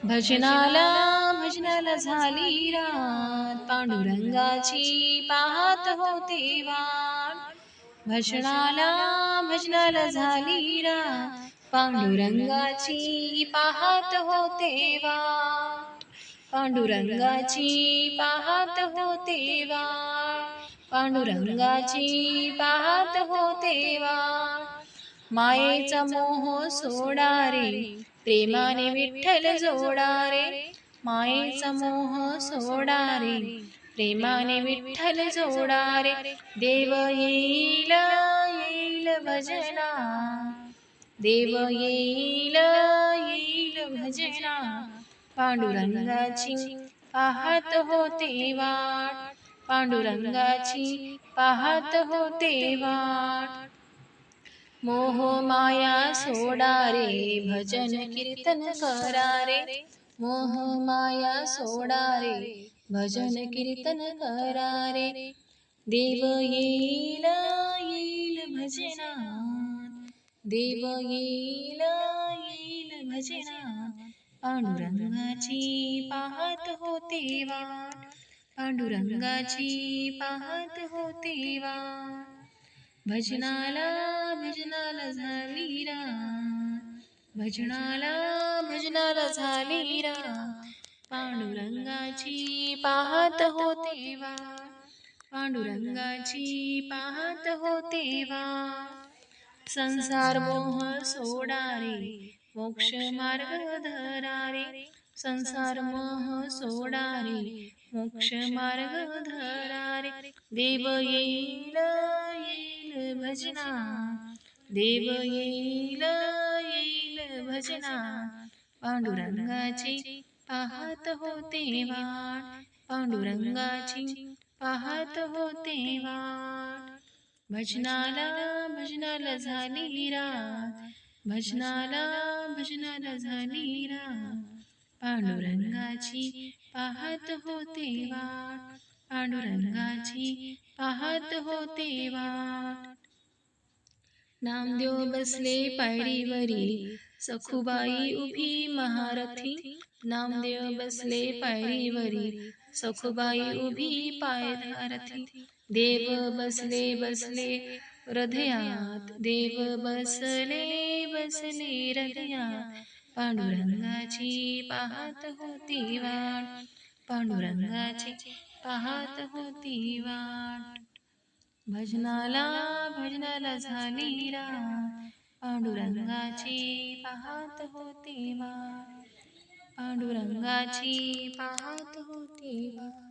भजनाला भजनाला झाली रात, पांडुरंगाची पाहत होते वाट. भजनाला भजनाला झाली रात, पांडुरंगाची पाहत होते वाट. पांडुरंगाची पाहत होते वाट, पांडुरंगाची पाहत होते वाट. मायेचा मोह सोडा रे, प्रेमाने विठ्ठल जोडा रे. मायेचा मोह सोडा रे, प्रेमाने विठ्ठल जोडा रे. देव येईल येईल भजना, देव येईल येईल भजना. पांडुरंगाची पाहत होते वाट, पांडुरंगाची पाहत होते वाट. मोह माया सोडा रे, भजन कीर्तन करा रे. मोह माया सोडा रे, भजन कीर्तन करा रे. देव येईल येईल भजना, देव येईल येईल भजना. पांडुरंगाची पाहत होते वाट, पांडुरंगाची पाहत होते वाट. भजनाला भजनाला झाली रात, भजनाला भजनाला झाली रात. पांडुरंगाची पाहत होते वाट, पांडुरंगाची पाहत होते वाट. संसार मोह सोडा रे, मोक्ष मार्ग धरा रे. संसार मोह सोडा रे, मोक्ष मार्ग धरा रे. देव येईल येईल भजना, देव येईल येईल भजना. पांडुरंगाची पाहत होते वाट, पांडुरंगाची पाहत होते वाट. भजनाला भजनाला झाली रात, भजनाला भजनाला झाली रात. पांडुरंगाची पाहत होते वाट, पांडुरंगाची पाहत होते वाट. नामदेव बसले पायरीवरी, सखुबाई उभी महारथी. नामदेव बसले पायरीवरी, सखुबाई उभी पायधारथी. देव बसले बसले हृदयात, देव बसले बसले हृदयात. पांडुरंगाची पाहत होती वाट, पांडुरंगाची पाहत होती वाट. भजनाला भजनाला झाली रात, पांडुरंगाची पाहत होती वाट, पांडुरंगाची पाहत होती वाट.